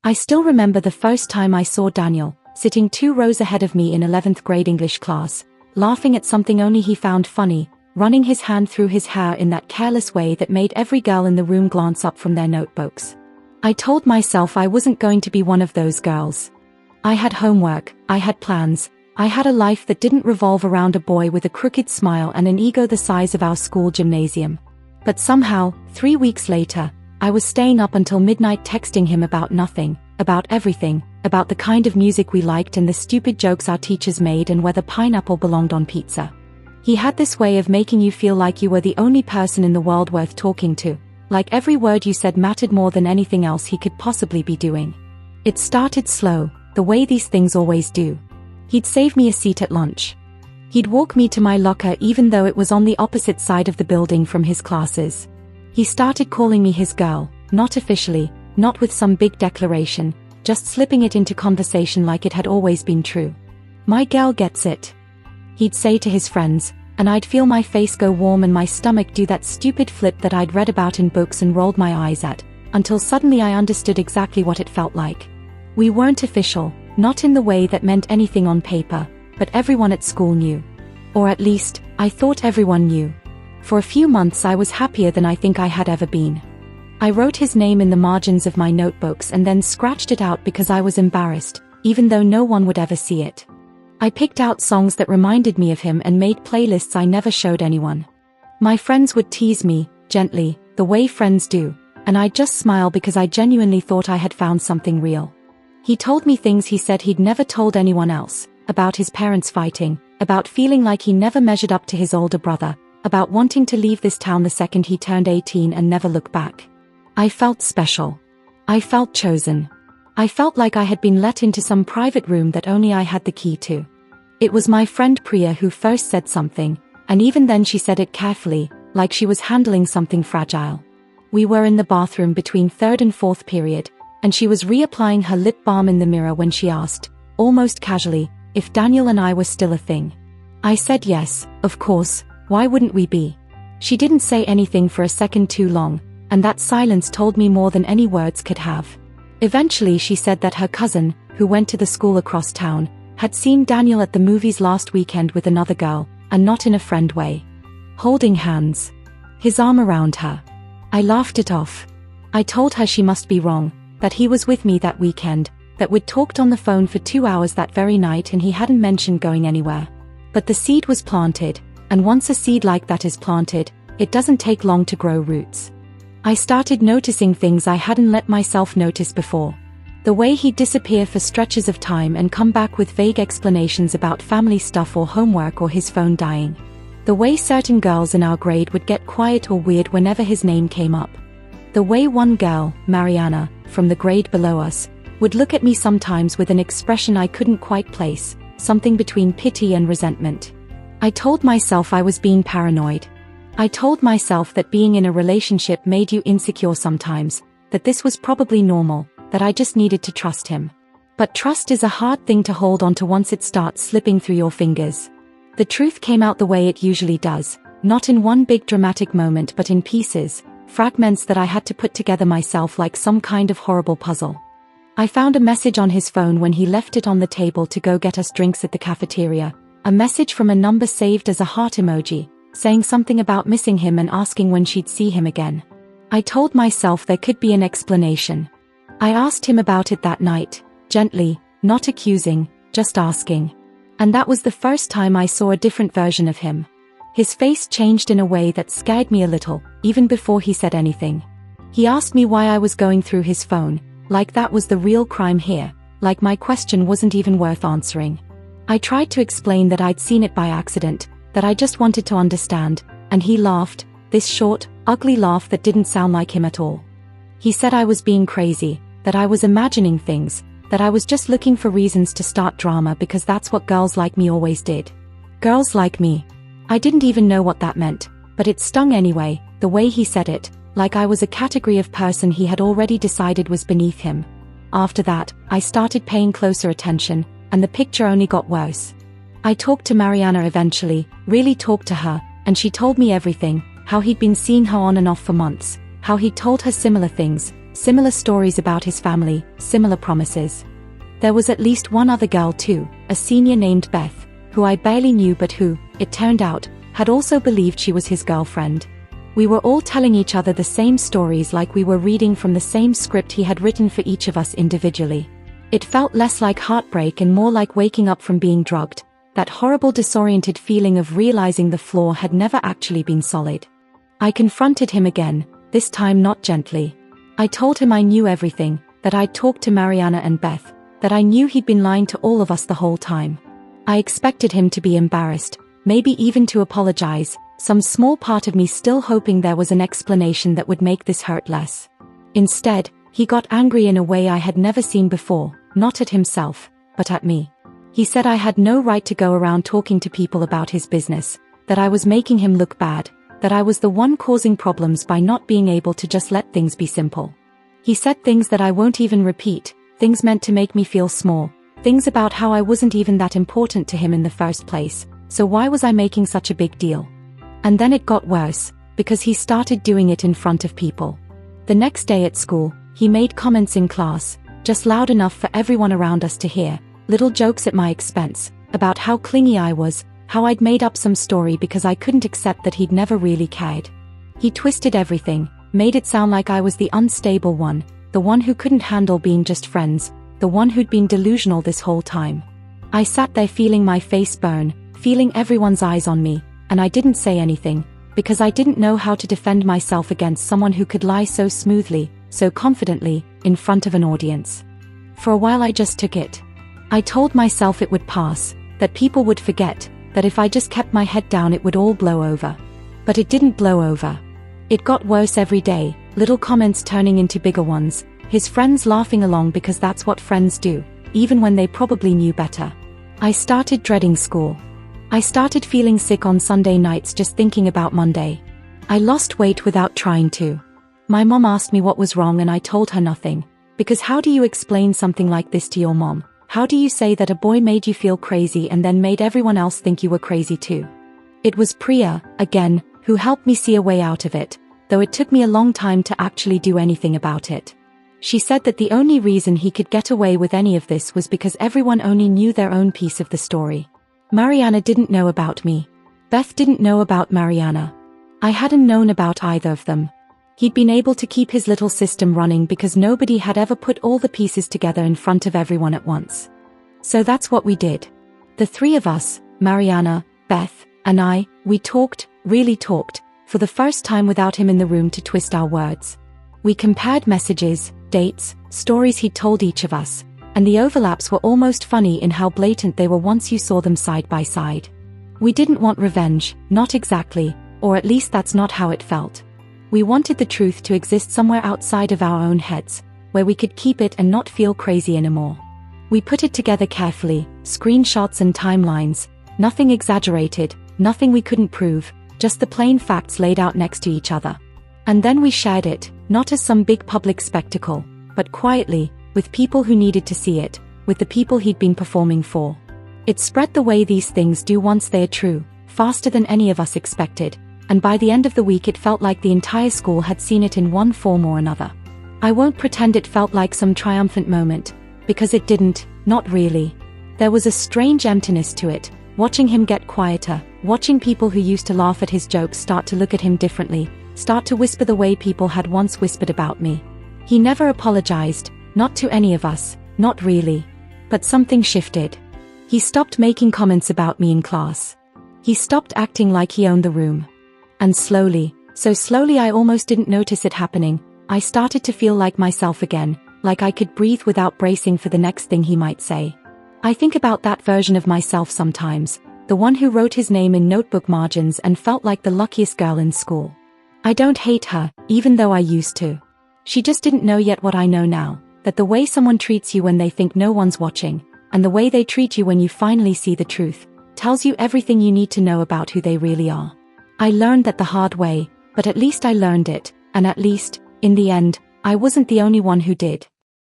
I still remember the first time I saw Daniel, sitting 2 rows ahead of me in 11th grade English class, laughing at something only he found funny, running his hand through his hair in that careless way that made every girl in the room glance up from their notebooks. I told myself I wasn't going to be one of those girls. I had homework, I had plans, I had a life that didn't revolve around a boy with a crooked smile and an ego the size of our school gymnasium. But somehow, 3 weeks later, I was staying up until midnight texting him about nothing, about everything, about the kind of music we liked and the stupid jokes our teachers made and whether pineapple belonged on pizza. He had this way of making you feel like you were the only person in the world worth talking to, like every word you said mattered more than anything else he could possibly be doing. It started slow, the way these things always do. He'd save me a seat at lunch. He'd walk me to my locker even though it was on the opposite side of the building from his classes. He started calling me his girl, not officially, not with some big declaration, just slipping it into conversation like it had always been true. "My girl gets it," he'd say to his friends, and I'd feel my face go warm and my stomach do that stupid flip that I'd read about in books and rolled my eyes at, until suddenly I understood exactly what it felt like. We weren't official, not in the way that meant anything on paper, but everyone at school knew. Or at least, I thought everyone knew. For a few months I was happier than I think I had ever been. I wrote his name in the margins of my notebooks and then scratched it out because I was embarrassed, even though no one would ever see it. I picked out songs that reminded me of him and made playlists I never showed anyone. My friends would tease me, gently, the way friends do, and I'd just smile because I genuinely thought I had found something real. He told me things he said he'd never told anyone else, about his parents fighting, about feeling like he never measured up to his older brother, about wanting to leave this town the second he turned 18 and never look back. I felt special. I felt chosen. I felt like I had been let into some private room that only I had the key to. It was my friend Priya who first said something, and even then she said it carefully, like she was handling something fragile. We were in the bathroom between 3rd and 4th period, and she was reapplying her lip balm in the mirror when she asked, almost casually, if Daniel and I were still a thing. I said yes, of course, why wouldn't we be? She didn't say anything for a second too long, and that silence told me more than any words could have. Eventually she said that her cousin, who went to the school across town, had seen Daniel at the movies last weekend with another girl, and not in a friend way. Holding hands. His arm around her. I laughed it off. I told her she must be wrong, that he was with me that weekend, that we'd talked on the phone for 2 hours that very night and he hadn't mentioned going anywhere. But the seed was planted, and once a seed like that is planted, it doesn't take long to grow roots. I started noticing things I hadn't let myself notice before. The way he'd disappear for stretches of time and come back with vague explanations about family stuff or homework or his phone dying. The way certain girls in our grade would get quiet or weird whenever his name came up. The way one girl, Mariana, from the grade below us, would look at me sometimes with an expression I couldn't quite place, something between pity and resentment. I told myself I was being paranoid. I told myself that being in a relationship made you insecure sometimes, that this was probably normal, that I just needed to trust him. But trust is a hard thing to hold onto once it starts slipping through your fingers. The truth came out the way it usually does, not in one big dramatic moment but in pieces, fragments that I had to put together myself like some kind of horrible puzzle. I found a message on his phone when he left it on the table to go get us drinks at the cafeteria, a message from a number saved as a heart emoji, saying something about missing him and asking when she'd see him again. I told myself there could be an explanation. I asked him about it that night, gently, not accusing, just asking. And that was the first time I saw a different version of him. His face changed in a way that scared me a little, even before he said anything. He asked me why I was going through his phone, like that was the real crime here, like my question wasn't even worth answering. I tried to explain that I'd seen it by accident, that I just wanted to understand, and he laughed, this short, ugly laugh that didn't sound like him at all. He said I was being crazy, that I was imagining things, that I was just looking for reasons to start drama because that's what girls like me always did. Girls like me. I didn't even know what that meant, but it stung anyway, the way he said it, like I was a category of person he had already decided was beneath him. After that, I started paying closer attention, and the picture only got worse. I talked to Mariana eventually, really talked to her, and she told me everything, how he'd been seeing her on and off for months, how he'd told her similar things, Similar stories about his family, similar promises. There was at least one other girl too, a senior named Beth, who I barely knew but who, it turned out, had also believed she was his girlfriend. We were all telling each other the same stories like we were reading from the same script he had written for each of us individually. It felt less like heartbreak and more like waking up from being drugged, that horrible disoriented feeling of realizing the floor had never actually been solid. I confronted him again, this time not gently. I told him I knew everything, that I'd talked to Mariana and Beth, that I knew he'd been lying to all of us the whole time. I expected him to be embarrassed, maybe even to apologize, some small part of me still hoping there was an explanation that would make this hurt less. Instead, he got angry in a way I had never seen before, not at himself, but at me. He said I had no right to go around talking to people about his business, that I was making him look bad, that I was the one causing problems by not being able to just let things be simple. He said things that I won't even repeat, things meant to make me feel small, things about how I wasn't even that important to him in the first place, so why was I making such a big deal? And then it got worse, because he started doing it in front of people. The next day at school, he made comments in class, just loud enough for everyone around us to hear, little jokes at my expense, about how clingy I was, how I'd made up some story because I couldn't accept that he'd never really cared. He twisted everything, made it sound like I was the unstable one, the one who couldn't handle being just friends, the one who'd been delusional this whole time. I sat there feeling my face burn, feeling everyone's eyes on me, and I didn't say anything, because I didn't know how to defend myself against someone who could lie so smoothly, so confidently, in front of an audience. For a while I just took it. I told myself it would pass, that people would forget, that if I just kept my head down it would all blow over. But it didn't blow over. It got worse every day, little comments turning into bigger ones, his friends laughing along because that's what friends do, even when they probably knew better. I started dreading school. I started feeling sick on Sunday nights just thinking about Monday. I lost weight without trying to. My mom asked me what was wrong and I told her nothing, because how do you explain something like this to your mom? How do you say that a boy made you feel crazy and then made everyone else think you were crazy too? It was Priya, again, who helped me see a way out of it, though it took me a long time to actually do anything about it. She said that the only reason he could get away with any of this was because everyone only knew their own piece of the story. Mariana didn't know about me. Beth didn't know about Mariana. I hadn't known about either of them. He'd been able to keep his little system running because nobody had ever put all the pieces together in front of everyone at once. So that's what we did. The three of us, Mariana, Beth, and I, we talked, really talked, for the first time without him in the room to twist our words. We compared messages, dates, stories he'd told each of us, and the overlaps were almost funny in how blatant they were once you saw them side by side. We didn't want revenge, not exactly, or at least that's not how it felt. We wanted the truth to exist somewhere outside of our own heads, where we could keep it and not feel crazy anymore. We put it together carefully, screenshots and timelines, nothing exaggerated, nothing we couldn't prove, just the plain facts laid out next to each other. And then we shared it, not as some big public spectacle, but quietly, with people who needed to see it, with the people he'd been performing for. It spread the way these things do once they're true, faster than any of us expected, and by the end of the week it felt like the entire school had seen it in one form or another. I won't pretend it felt like some triumphant moment, because it didn't, not really. There was a strange emptiness to it, watching him get quieter, watching people who used to laugh at his jokes start to look at him differently, start to whisper the way people had once whispered about me. He never apologized, not to any of us, not really. But something shifted. He stopped making comments about me in class. He stopped acting like he owned the room. And slowly, so slowly I almost didn't notice it happening, I started to feel like myself again, like I could breathe without bracing for the next thing he might say. I think about that version of myself sometimes, the one who wrote his name in notebook margins and felt like the luckiest girl in school. I don't hate her, even though I used to. She just didn't know yet what I know now, that the way someone treats you when they think no one's watching, and the way they treat you when you finally see the truth, tells you everything you need to know about who they really are. I learned that the hard way, but at least I learned it, and at least, in the end, I wasn't the only one who did.